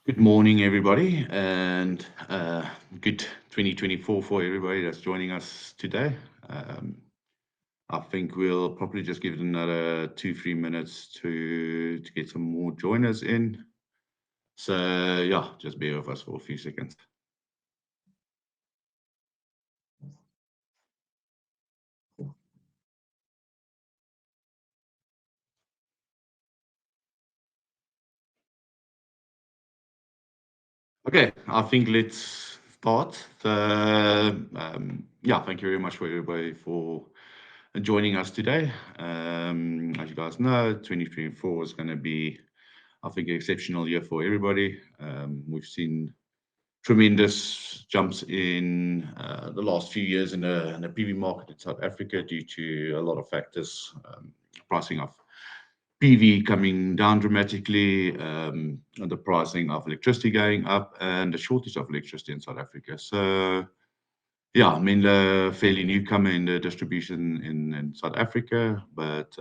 Good morning, everybody, and good 2024 for everybody that's joining us today. Um, I think we'll probably just give it another 2, 3 minutes to get some more joiners in. So yeah, just bear with us for a few seconds. Okay, I think let's start. Yeah, thank you very much for everybody for joining us today. As you guys know, 2024 is going to be, I think, an exceptional year for everybody. We've seen tremendous jumps in the last few years in the PV market in South Africa due to a lot of factors, pricing of PV coming down dramatically, and the pricing of electricity going up, and the shortage of electricity in South Africa. So, yeah, I mean, the fairly newcomer in the distribution in South Africa, but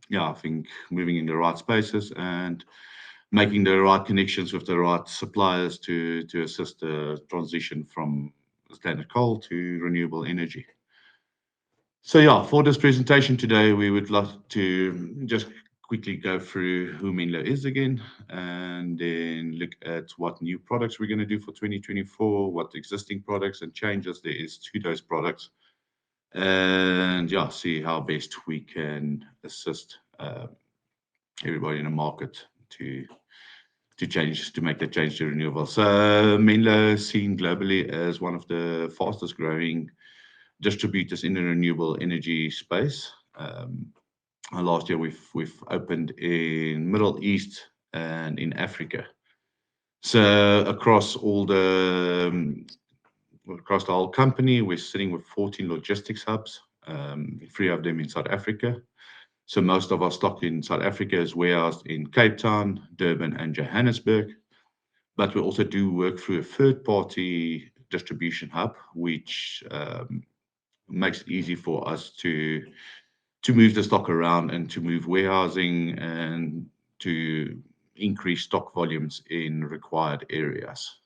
yeah, I think moving in the right spaces and making the right connections with the right suppliers to assist the transition from standard coal to renewable energy. So yeah, for this presentation today, we would like to just quickly go through who Menlo is again, and then look at what new products we're going to do for 2024, what existing products and changes there is to those products, and yeah, see how best we can assist everybody in the market to make that change to renewable. So Menlo is seen globally as one of the fastest growing distributors in the renewable energy space. Last year we've opened in Middle East and in Africa. So across the whole company, we're sitting with 14 logistics hubs, three of them in South Africa. So most of our stock in South Africa is warehoused in Cape Town, Durban, and Johannesburg. But we also do work through a third-party distribution hub, which makes it easy for us to move the stock around and to move warehousing and to increase stock volumes in required areas.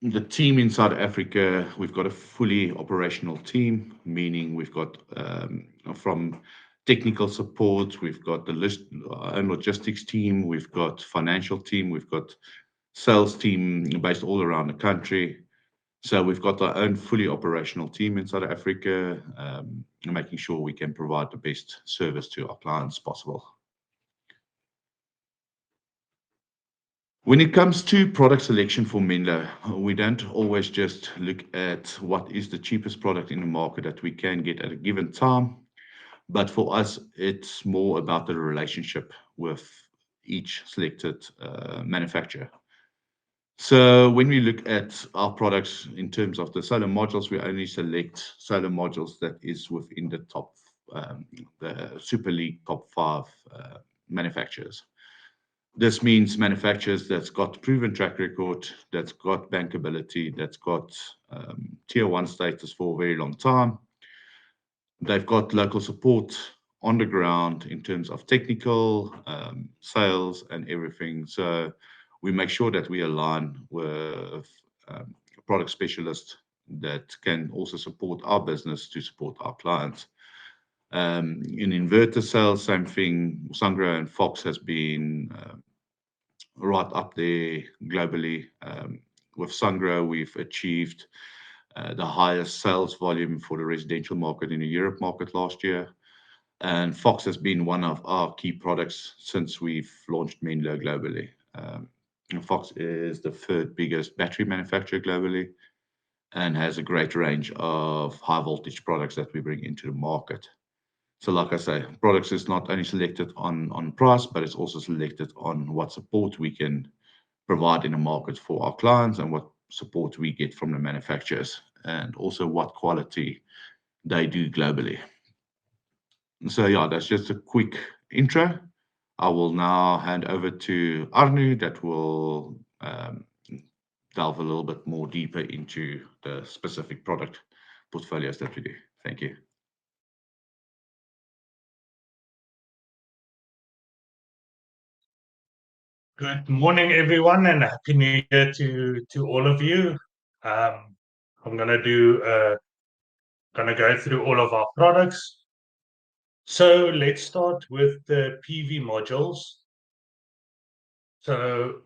The team in South Africa, we've got a fully operational team, meaning we've got from technical support, we've got our own logistics team, we've got financial team, we've got sales team based all around the country. So we've got our own fully operational team in South Africa, making sure we can provide the best service to our clients possible. When it comes to product selection for Menlo, we don't always just look at what is the cheapest product in the market that we can get at a given time, but for us, it's more about the relationship with each selected manufacturer. So when we look at our products in terms of the solar modules, we only select solar modules that is within the Super League top five manufacturers. This means manufacturers that's got proven track record, that's got bankability, that's got tier one status for a very long time. They've got local support on the ground in terms of technical, sales, and everything. So we make sure that we align with product specialists that can also support our business to support our clients. In inverter sales, same thing. Sungrow and Fox has been right up there globally. With Sungrow, we've achieved the highest sales volume for the residential market in the Europe market last year. And Fox has been one of our key products since we've launched Menlo globally. Fox is the third biggest battery manufacturer globally and has a great range of high voltage products that we bring into the market. So, like I say, products is not only selected on price, but it's also selected on what support we can provide in the market for our clients and what support we get from the manufacturers, and also what quality they do globally. So yeah, that's just a quick intro. I will now hand over to Arnu that will delve a little bit more deeper into the specific product portfolios that we do. Thank you. Good morning, everyone, and happy New Year to all of you. I'm gonna go through all of our products. So let's start with the PV modules. So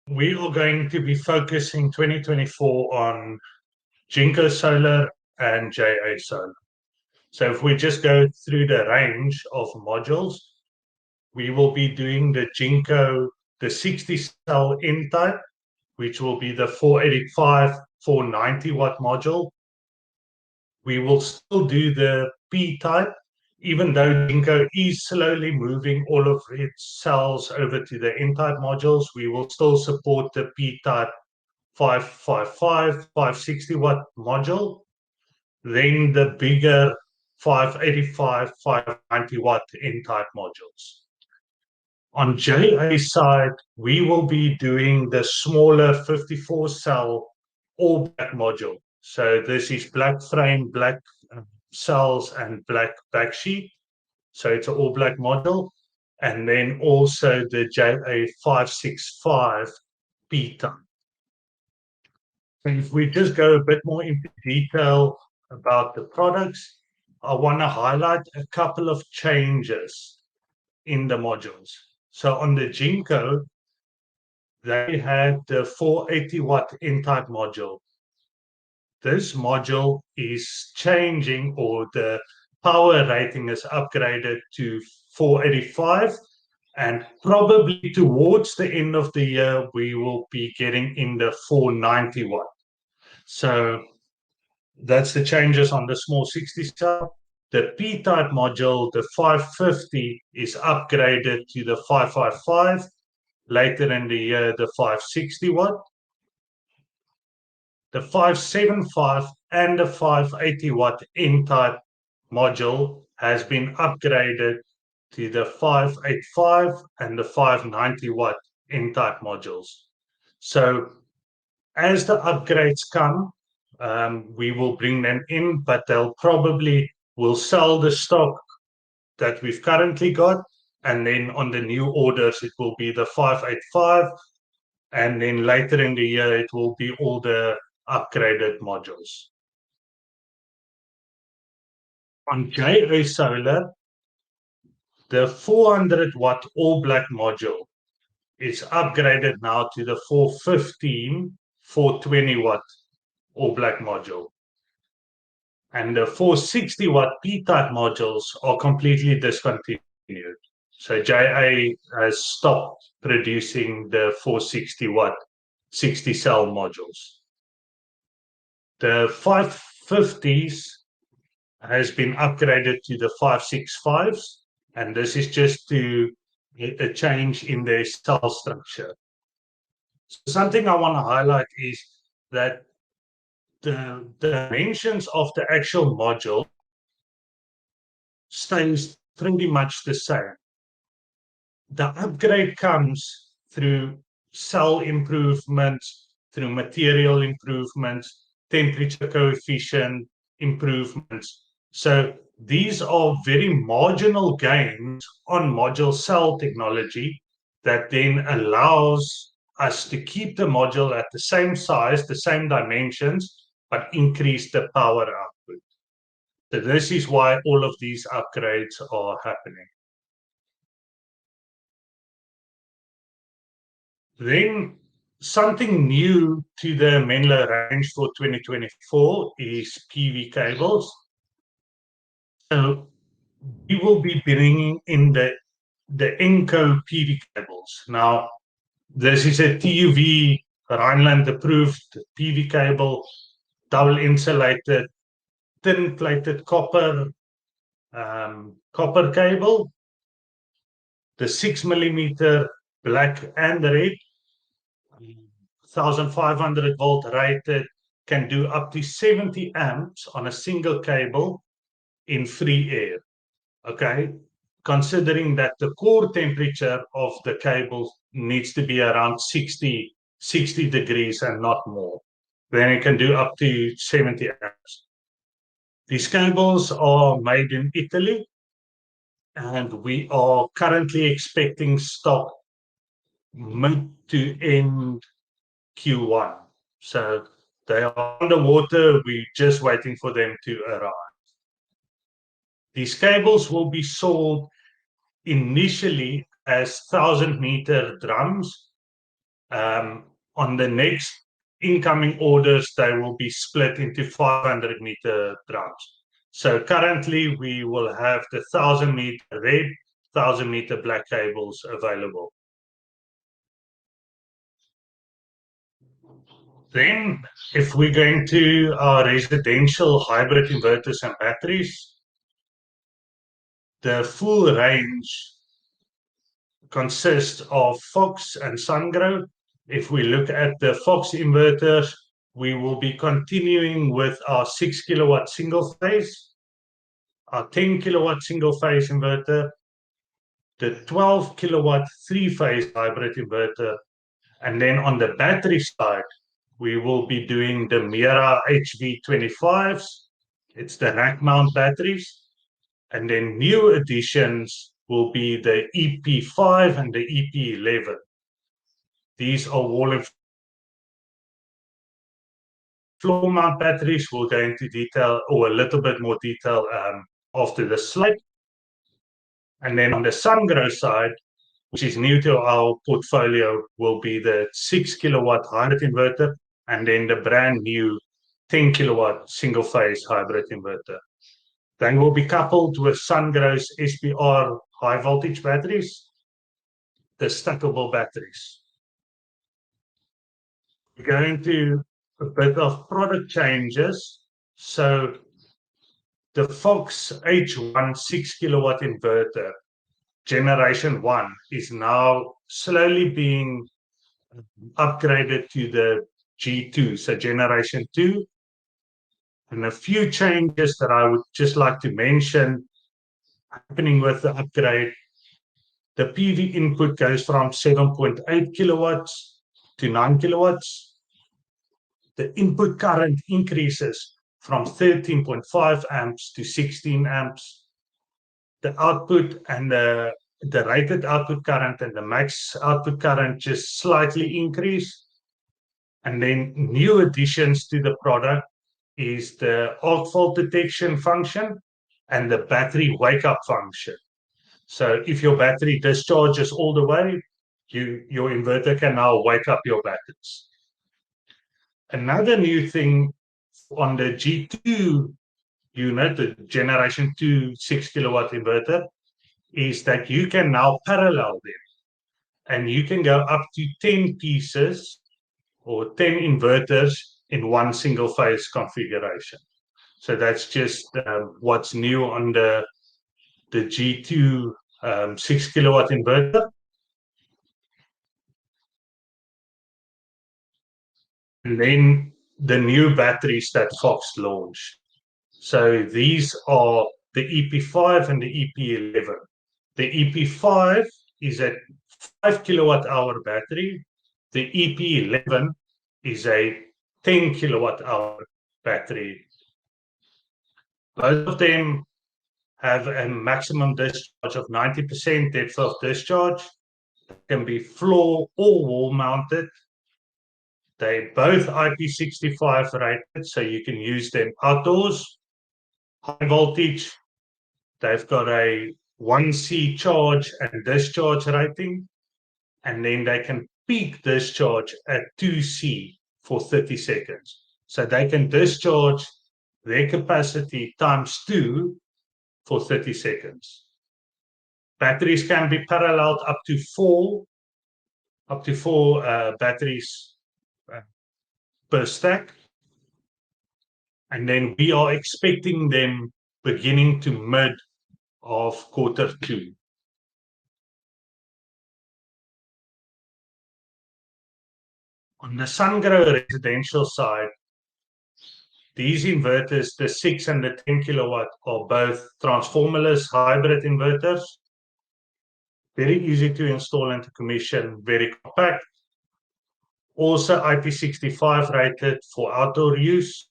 we are going to be focusing 2024 on Jinko Solar and JA Solar. So if we just go through the range of modules, we will be doing the Jinko, the 60 cell N type, which will be the 485, 490 watt module. We will still do the P type, even though Jinko is slowly moving all of its cells over to the N type modules. We will still support the P type 555, 560 watt module. Then the bigger 585, 590 watt N type modules. On JA side, we will be doing the smaller 54 cell all black module. So this is black frame, black cells, and black backsheet. So it's an all black module. And then also the JA565 P type. If we just go a bit more into detail about the products, I want to highlight a couple of changes in the modules. So on the Jinko, they had the 480 watt N-type module. This module is changing, or the power rating is upgraded to 485, and probably towards the end of the year, we will be getting in the 490 watt. So that's the changes on the small 60 cell. The P-type module, the 550, is upgraded to the 555. Later in the year, the 560 watt. The 575 and the 580 watt N-type module has been upgraded to the 585 and the 590 watt N-type modules. So as the upgrades come, we will bring them in, but they'll probably will sell the stock that we've currently got, and then on the new orders it will be the 585, and then later in the year it will be all the upgraded modules. On JA Solar, the 400 watt all black module is upgraded now to the 415, 420 watt all black module. And the 460 watt P-type modules are completely discontinued. So JA has stopped producing the 460 watt 60 cell modules. The 550s has been upgraded to the 565s, and this is just to get a change in their cell structure. So something I want to highlight is that the dimensions of the actual module stays pretty much the same. The upgrade comes through cell improvements, through material improvements, temperature coefficient improvements. So these are very marginal gains on module cell technology that then allows us to keep the module at the same size, the same dimensions, but increase the power output. So this is why all of these upgrades are happening. Then something new to the Menlo range for 2024 is PV cables. So we will be bringing in the Enco PV cables. Now, this is a TUV Rhineland approved PV cable, double insulated, thin plated copper cable. The 6mm black and red, 1500 volt rated, can do up to 70 amps on a single cable in free air. Okay, considering that the core temperature of the cable needs to be around 60 degrees and not more, then it can do up to 70 amps. These cables are made in Italy, and we are currently expecting stock mid to end Q1. So they are underwater. We're just waiting for them to arrive. These cables will be sold initially as 1,000-meter drums. On the next incoming orders, they will be split into 500-meter drums. So currently, we will have the 1,000-meter red, 1,000-meter black cables available. Then, if we're going to our residential hybrid inverters and batteries, the full range consists of FoxESS and Sungrow. If we look at the Fox inverters, we will be continuing with our 6 kilowatt single phase, our 10 kilowatt single phase inverter, the 12 kilowatt three phase hybrid inverter, and then on the battery side, we will be doing the Mira HV25s. It's the rack mount batteries. And then new additions will be the EP5 and the EP11. These are wall and floor mount batteries. We'll go into detail or a little bit more detail after the slide. And then on the Sungrow side, which is new to our portfolio, will be the 6 kilowatt hybrid inverter and then the brand new 10 kilowatt single phase hybrid inverter. Then will be coupled with Sungrow's SPR high voltage batteries, the stackable batteries. We go into a bit of product changes. So the Fox H1 6 kilowatt inverter generation 1 is now slowly being upgraded to the G2, so generation 2. And a few changes that I would just like to mention happening with the upgrade. The PV input goes from 7.8 kilowatts to 9 kilowatts. The input current increases from 13.5 amps to 16 amps. The output and the rated output current and the max output current just slightly increase. And then new additions to the product is the arc fault detection function and the battery wake up function. So if your battery discharges all the way, your inverter can now wake up your batteries. Another new thing on the G2 unit, the generation 2 6 kilowatt inverter, is that you can now parallel them. And you can go up to 10 pieces or 10 inverters in one single phase configuration. So that's just what's new on the G2 6 kilowatt inverter. And then the new batteries that Fox launched. So these are the EP5 and the EP11. The EP5 is a 5 kilowatt hour battery. The EP11 is a 10 kilowatt hour battery. Both of them have a maximum discharge of 90% depth of discharge. They can be floor or wall mounted. They both IP65 rated, so you can use them outdoors. High voltage. They've got a 1C charge and discharge rating, and then they can peak discharge at 2C for 30 seconds. So they can discharge their capacity times 2 for 30 seconds. Batteries can be paralleled up to four batteries per stack. And then we are expecting them beginning to mid of Q2. On the Sungrow residential side, these inverters, the 6 and the 10 kilowatt, are both transformerless hybrid inverters. Very easy to install and to commission, very compact. Also IP65 rated for outdoor use,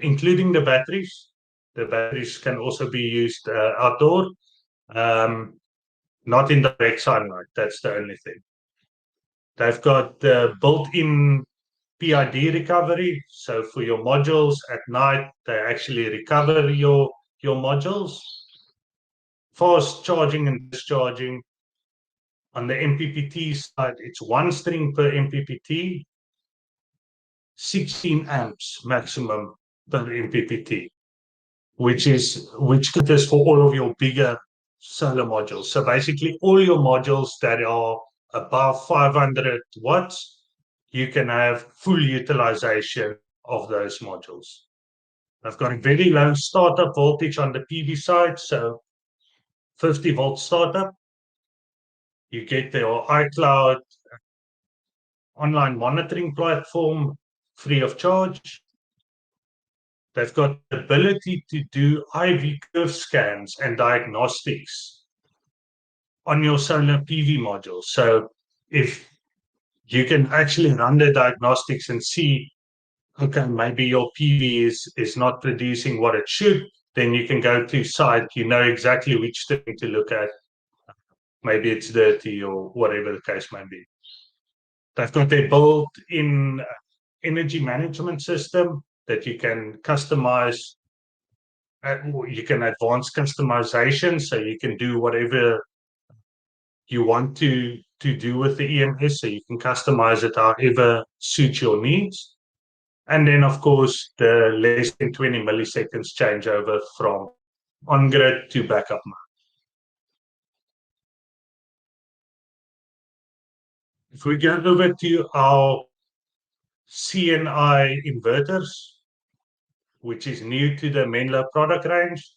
including the batteries. The batteries can also be used outdoor, not in direct sunlight. That's the only thing. They've got the built-in PID recovery. So for your modules at night, they actually recover your modules. Fast charging and discharging. On the MPPT side, it's one string per MPPT, 16 amps maximum per MPPT, which caters for all of your bigger solar modules. So basically all your modules that are above 500 watts, you can have full utilization of those modules. I've got a very low startup voltage on the PV side, so 50 volt startup. You get your iCloud online monitoring platform free of charge. They've got the ability to do IV curve scans and diagnostics on your solar PV module. So if you can actually run the diagnostics and see, okay, maybe your PV is not producing what it should, then you can go to site, you know exactly which thing to look at. Maybe it's dirty or whatever the case may be. They've got their built-in energy management system that you can customize. You can advance customization, so you can do whatever you want to do with the EMS, so you can customize it however suits your needs. And then, of course, the less than 20 milliseconds changeover from on-grid to backup mode. If we go over to our CNI inverters, which is new to the Menlo product range,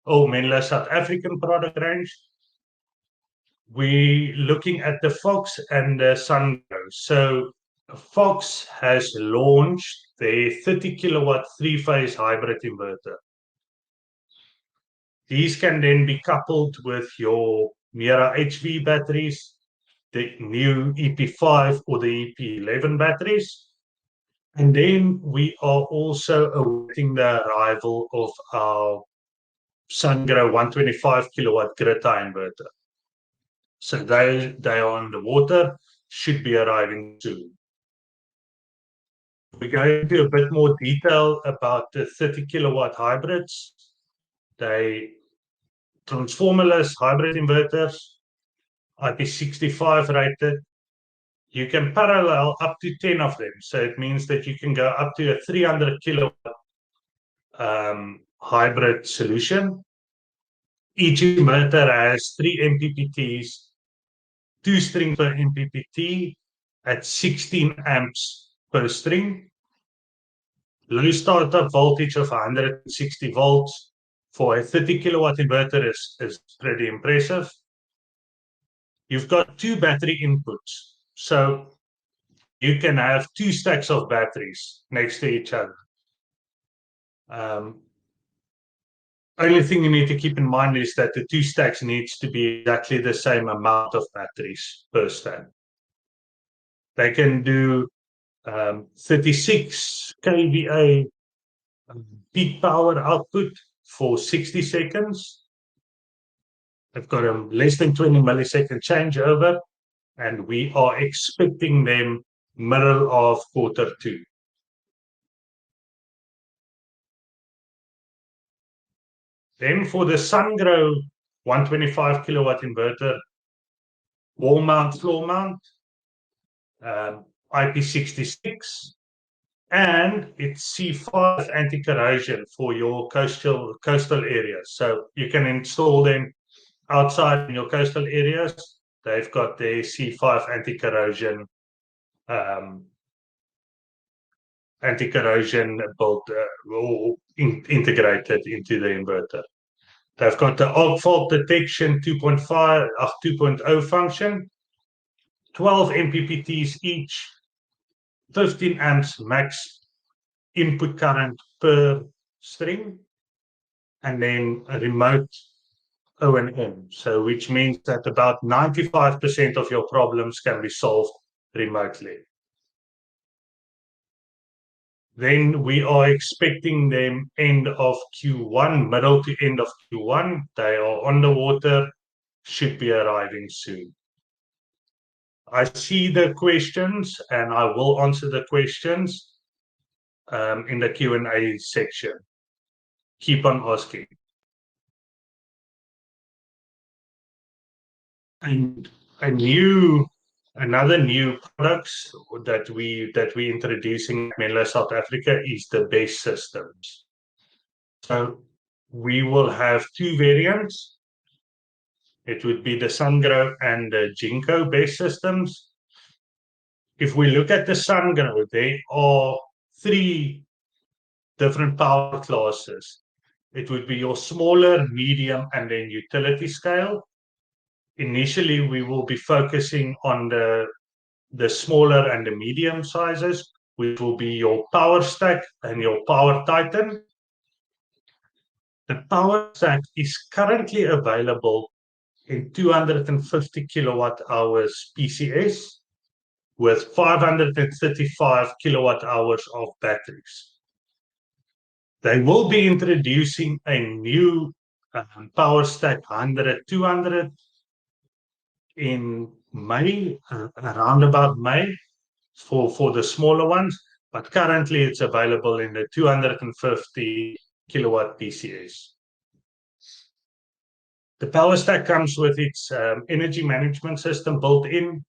or Menlo South African product range, we're looking at the Fox and the Sungrow. So Fox has launched their 30 kilowatt three-phase hybrid inverter. These can then be coupled with your Mira HV batteries, the new EP5 or the EP11 batteries. And then we are also awaiting the arrival of our Sungrow 125 kilowatt grid tie inverter. So they are on the water, should be arriving soon. We go into a bit more detail about the 30 kilowatt hybrids. They transformerless hybrid inverters, IP65 rated. You can parallel up to 10 of them. So it means that you can go up to a 300 kilowatt hybrid solution. Each inverter has 3 MPPTs, 2 strings per MPPT at 16 amps per string. Low startup voltage of 160 volts for a 30 kilowatt inverter is pretty impressive. You've got 2 battery inputs. So you can have 2 stacks of batteries next to each other. Only thing you need to keep in mind is that the 2 stacks needs to be exactly the same amount of batteries per stack. They can do 36 kVA peak power output for 60 seconds. They've got a less than 20 millisecond changeover, and we are expecting them middle of Q2. Then for the Sungrow 125 kilowatt inverter, wall mount, floor mount, IP66, and it's C5 anti-corrosion for your coastal areas. So you can install them outside in your coastal areas. They've got their C5 anti-corrosion built integrated into the inverter. They've got the arc fault detection 2.0 function, 12 MPPTs each, 15 amps max input current per string, and then a remote O&M. So which means that about 95% of your problems can be solved remotely. Then we are expecting them end of Q1, middle to end of Q1. They are on the water, should be arriving soon. I see the questions and I will answer the questions in the Q&A section. Keep on asking. And another new products that we introducing in Menlo South Africa is the base systems. So we will have two variants. It would be the Sungrow and the Jinko base systems. If we look at the Sungrow, there are three different power classes. It would be your smaller, medium, and then utility scale. Initially, we will be focusing on the smaller and the medium sizes, which will be your Power Stack and your Power Titan. The Power Stack is currently available in 250 kilowatt hours PCS with 535 kilowatt hours of batteries. They will be introducing a new Power Stack 100-200 in May, around about May, for the smaller ones, but currently it's available in the 250 kilowatt PCS. The Power Stack comes with its energy management system built in,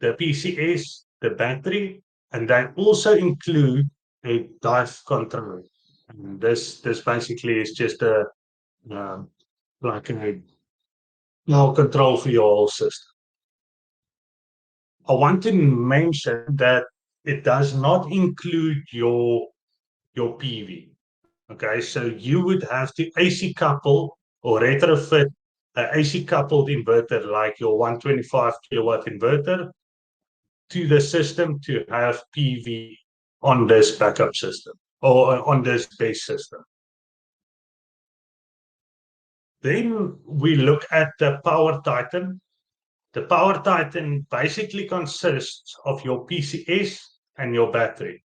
the PCS, the battery, and they also include a dive controller. And this basically is just a like a power control for your whole system. I want to mention that it does not include your PV. Okay, so you would have to AC couple or retrofit an AC coupled inverter like your 125 kilowatt inverter to the system to have PV on this backup system or on this base system. Then we look at the Power Titan. The Power Titan basically consists of your PCS and your battery.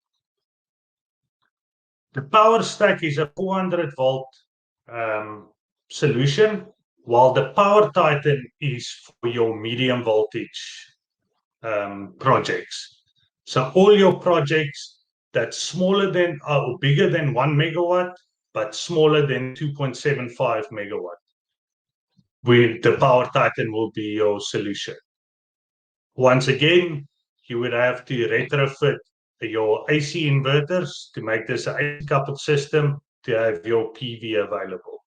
The Power Stack is a 400 volt solution, while the Power Titan is for your medium voltage projects. So all your projects that's smaller than or bigger than 1 megawatt, but smaller than 2.75 megawatt, the Power Titan will be your solution. Once again, you would have to retrofit your AC inverters to make this an AC coupled system to have your PV available.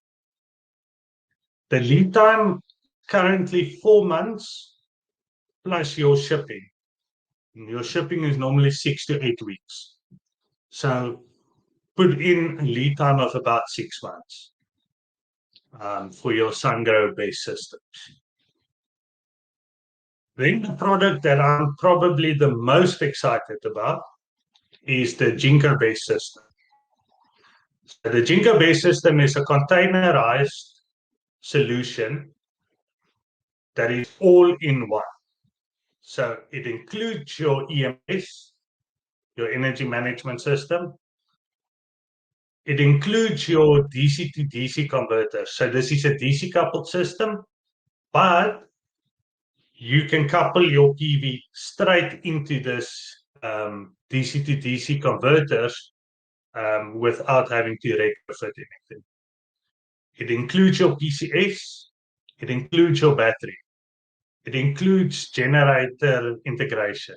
The lead time currently 4 months plus your shipping. Your shipping is normally 6 to 8 weeks. So put in a lead time of about 6 months for your Sungrow based systems. Then the product that I'm probably the most excited about is the Jinko based system. So the Jinko based system is a containerized solution that is all in one. So it includes your EMS, your energy management system. It includes your DC to DC converter. So this is a DC coupled system, but you can couple your PV straight into this DC to DC converters without having to retrofit anything. It includes your PCS, it includes your battery, it includes generator integration,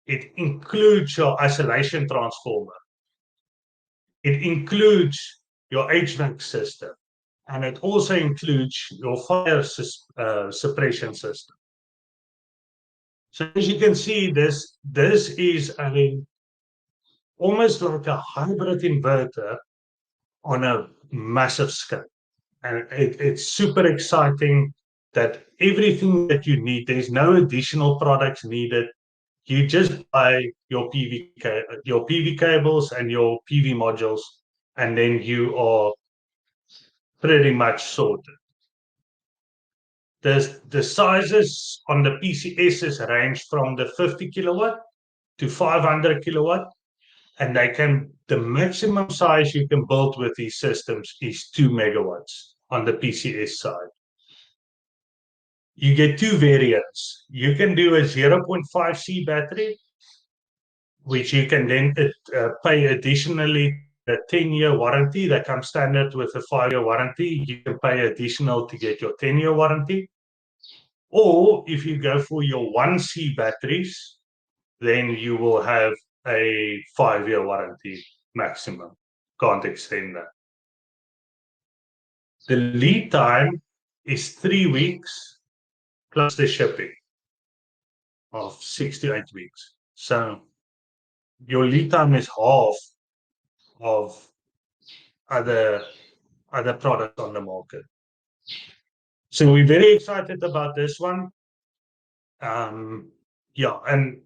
it includes your isolation transformer, it includes your HVAC system, and it also includes your fire suppression system. So as you can see, this is almost like a hybrid inverter on a massive scale. And it's super exciting that everything that you need, there's no additional products needed. You just buy your PV cables and your PV modules, and then you are pretty much sorted. The sizes on the PCSs range from the 50 kilowatt to 500 kilowatt, and the maximum size you can build with these systems is 2 megawatts on the PCS side. you get two variants. You can do a 0.5C battery, which you can then pay additionally a 10-year warranty that comes standard with a 5-year warranty. You can pay additional to get your 10-year warranty. Or if you go for your 1C batteries, then you will have a 5-year warranty maximum. Can't extend that. The lead time is 3 weeks plus the shipping of 6 to 8 weeks. So your lead time is half of other products on the market. So we're very excited about this one. Yeah, and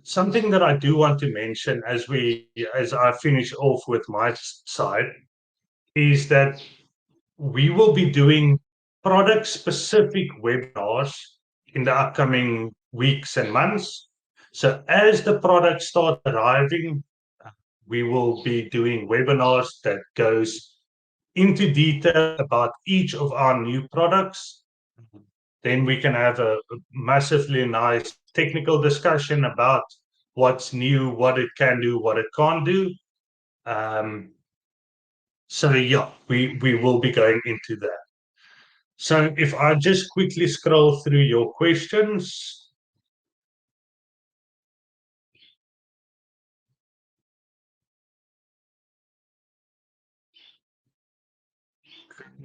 something that I do want to mention as I finish off with my side is that we will be doing product-specific webinars in the upcoming weeks and months. So as the products start arriving, we will be doing webinars that goes into detail about each of our new products. Then we can have a massively nice technical discussion about what's new, what it can do, what it can't do. So yeah, we will be going into that. So if I just quickly scroll through your questions.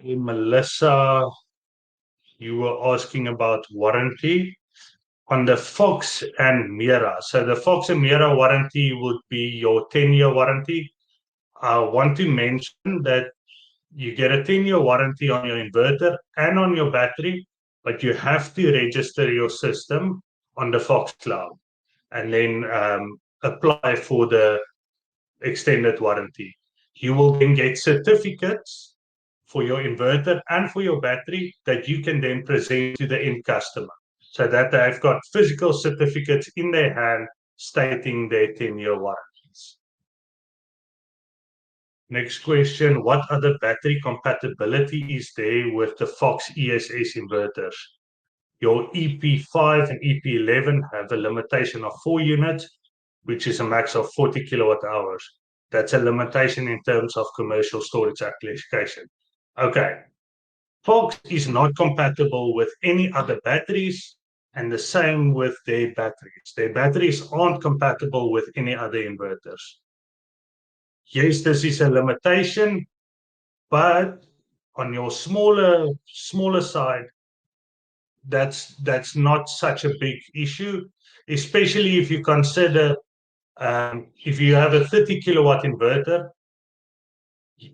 Melissa, you were asking about warranty on the Fox and Mira. So the Fox and Mira warranty would be your 10-year warranty. I want to mention that you get a 10-year warranty on your inverter and on your battery, but you have to register your system on the Fox Cloud and then apply for the extended warranty. You will then get certificates for your inverter and for your battery that you can then present to the end customer so that they've got physical certificates in their hand stating their 10-year warranties. Next question, what other battery compatibility is there with the FoxESS inverters? Your EP5 and EP11 have a limitation of 4 units, which is a max of 40 kilowatt hours. That's a limitation in terms of commercial storage application. Okay. Fox is not compatible with any other batteries, and the same with their batteries. Their batteries aren't compatible with any other inverters. Yes, this is a limitation, but on your smaller side, that's not such a big issue, especially if you consider if you have a 30 kilowatt inverter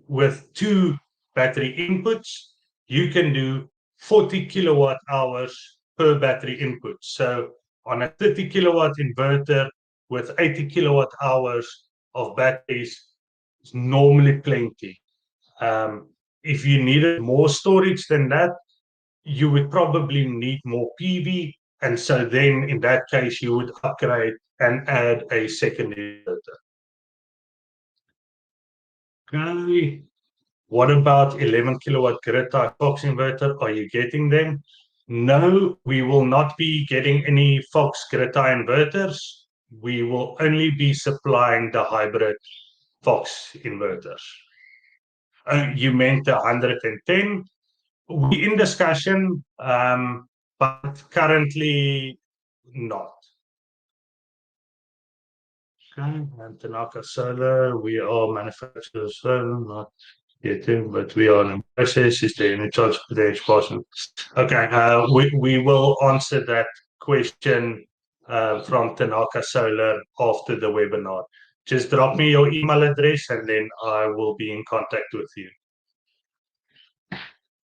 with 2 battery inputs, you can do 40 kilowatt hours per battery input. So on a 30 kilowatt inverter with 80 kilowatt hours of batteries, it's normally plenty. If you needed more storage than that, you would probably need more PV. And so then in that case, you would upgrade and add a second inverter. Okay. What about 11 kilowatt grid type Fox inverter? Are you getting them? No, we will not be getting any Fox grid tie inverters. We will only be supplying the hybrid Fox inverters. You meant 110. We're in discussion, but currently not. Okay, and Tanaka Solar, we are manufacturers, not yet, but we are in the process. Is there any chance of the expansion? Okay, we will answer that question from Tanaka Solar after the webinar. Just drop me your email address and then I will be in contact with you.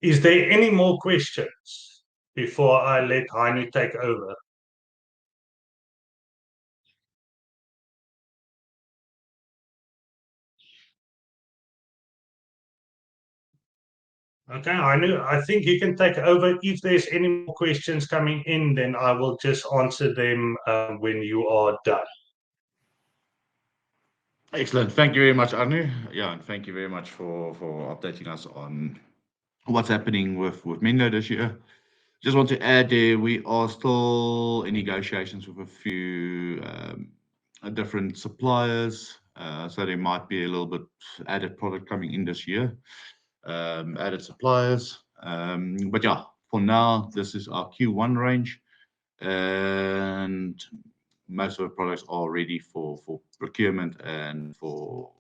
Is there any more questions before I let Heino take over? Okay, Heino, I think you can take over. If there's any more questions coming in, then I will just answer them when you are done. Excellent. Thank you very much, Arnu. Yeah, and thank you very much for updating us on what's happening with Menlo this year. Just want to add there, we are still in negotiations with a few different suppliers. So there might be a little bit added product coming in this year, added suppliers. But yeah, for now, this is our Q1 range, and most of the products are ready for procurement and for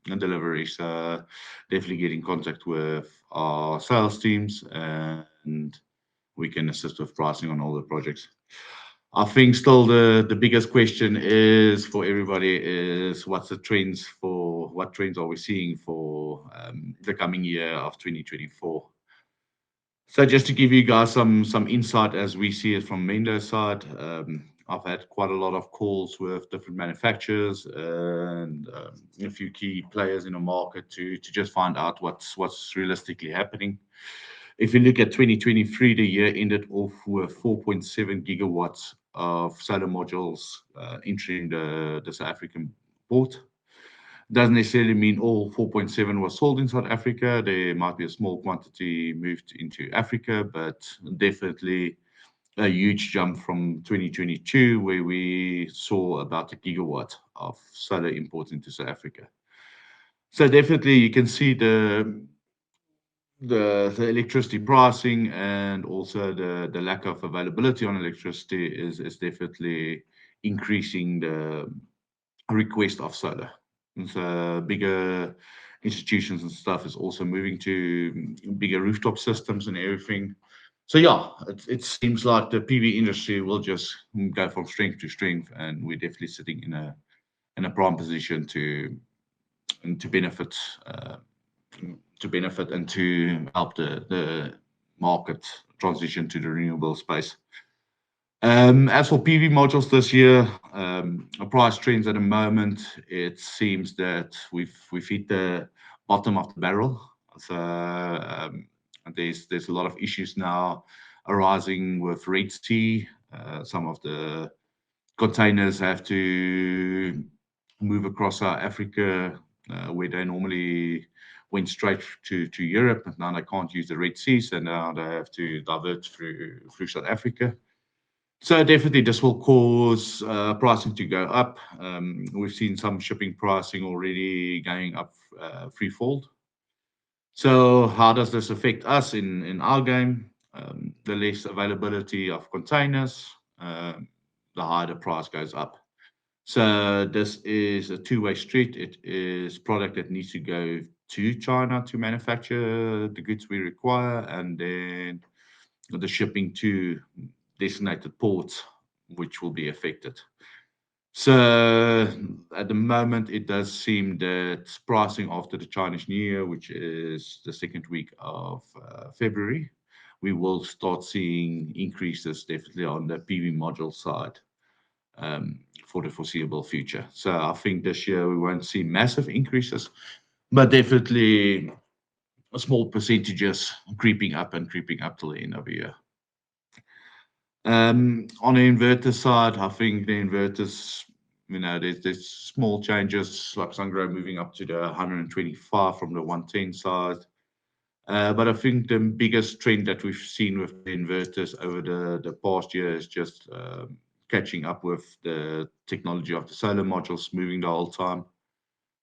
and delivery. So definitely get in contact with our sales teams, and we can assist with pricing on all the projects. I think still the biggest question is for everybody is what trends are we seeing for the coming year of 2024. So just to give you guys some insight as we see it from Menlo's side, I've had quite a lot of calls with different manufacturers and a few key players in the market to just find out what's realistically happening. If you look at 2023, the year ended off with 4.7 gigawatts of solar modules entering the South African port. Doesn't necessarily mean all 4.7 was sold in South Africa. There might be a small quantity moved into Africa, but definitely a huge jump from 2022, where we saw about a gigawatt of solar imports into South Africa. So definitely you can see the electricity pricing and also the lack of availability on electricity is definitely increasing the request of solar. And so bigger institutions and stuff is also moving to bigger rooftop systems and everything. So yeah, it seems like the PV industry will just go from strength to strength, and we're definitely sitting in a prime position to benefit and to help the market transition to the renewable space. As for PV modules this year, price trends at the moment, it seems that we've hit the bottom of the barrel. So there's a lot of issues now arising with Red Sea. Some of the containers have to move across Africa, where they normally went straight to Europe, and now they can't use the Red Sea, so now they have to divert through South Africa. So definitely this will cause pricing to go up. We've seen some shipping pricing already going up threefold. So how does this affect us in our game? The less availability of containers, the higher the price goes up. So this is a two-way street. It is product that needs to go to China to manufacture the goods we require, and then the shipping to designated ports, which will be affected. So at the moment, it does seem that pricing after the Chinese New Year, which is the second week of February, we will start seeing increases definitely on the PV module side for the foreseeable future. So I think this year we won't see massive increases, but definitely small percentages creeping up and creeping up till the end of the year. On the inverter side, I think the inverters, there's small changes like Sungrow moving up to the 125 from the 110 side. But I think the biggest trend that we've seen with the inverters over the past year is just catching up with the technology of the solar modules moving the whole time.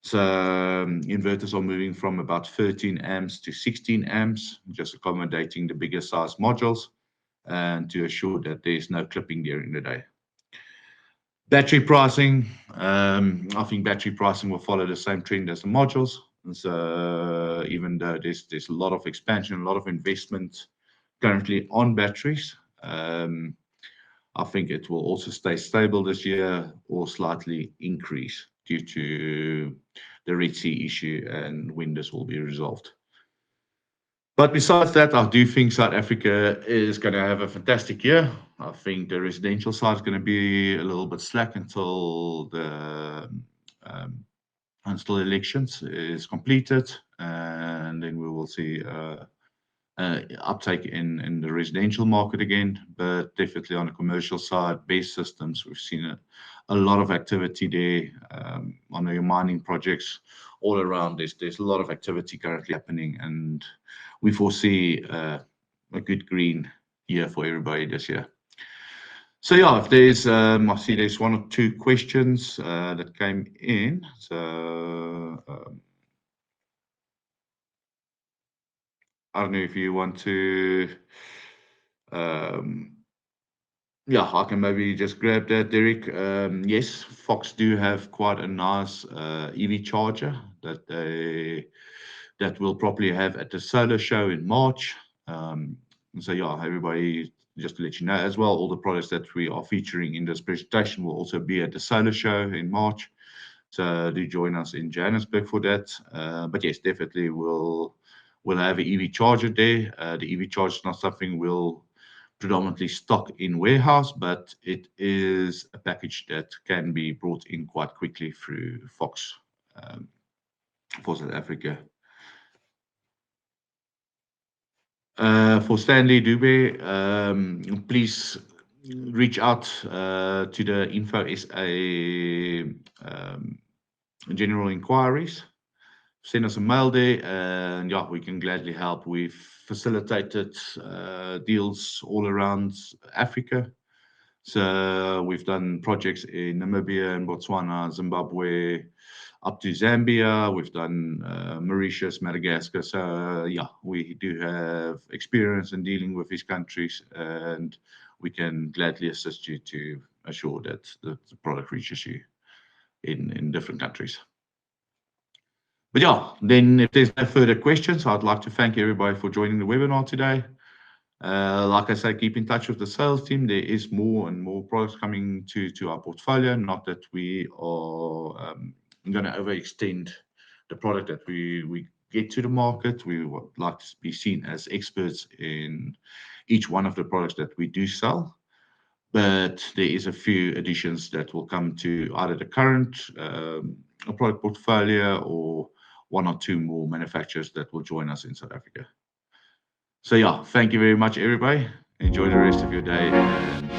So inverters are moving from about 13 amps to 16 amps, just accommodating the bigger size modules and to assure that there's no clipping during the day. Battery pricing, I think battery pricing will follow the same trend as the modules. And so even though there's a lot of expansion, a lot of investment currently on batteries, I think it will also stay stable this year or slightly increase due to the Red Sea issue and when this will be resolved. But besides that, I do think South Africa is going to have a fantastic year. I think the residential side is going to be a little bit slack um, until elections is completed, and then we will see uptake in the residential market again. But definitely on the commercial side, base systems, we've seen a lot of activity there on your mining projects all around. There's a lot of activity currently happening, and we foresee a good green year for everybody this year. So yeah, if there's, I see there's one or two questions that came in. So I don't know if you want to, um, yeah, I can maybe just grab that, Derek. Yes, Fox do have quite a nice EV charger that we'll probably have at the solar show in March. So yeah, everybody, just to let you know as well, all the products that we are featuring in this presentation will also be at the solar show in March. So do join us in Johannesburg for that. But yes, definitely we'll have an EV charger there. The EV charger is not something we'll predominantly stock in warehouse, but it is a package that can be brought in quite quickly through Fox um, for South Africa. For Stanley Dube, please reach out to the Info SA general inquiries. Send us a mail there, and yeah, we can gladly help. We've facilitated deals all around Africa. So we've done projects in Namibia and Botswana, Zimbabwe, up to Zambia. We've done Mauritius, Madagascar. So yeah, we do have experience in dealing with these countries, and we can gladly assist you to assure that the product reaches you in different countries. But yeah, then if there's no further questions, I'd like to thank everybody for joining the webinar today. Like I said, keep in touch with the sales team. There is more and more products coming to our portfolio. Not that we are going to overextend the product that we get to the market. We would like to be seen as experts in each one of the products that we do sell. But there is a few additions that will come to either the current product portfolio or one or two more manufacturers that will join us in South Africa. So yeah, thank you very much, everybody. Enjoy the rest of your day and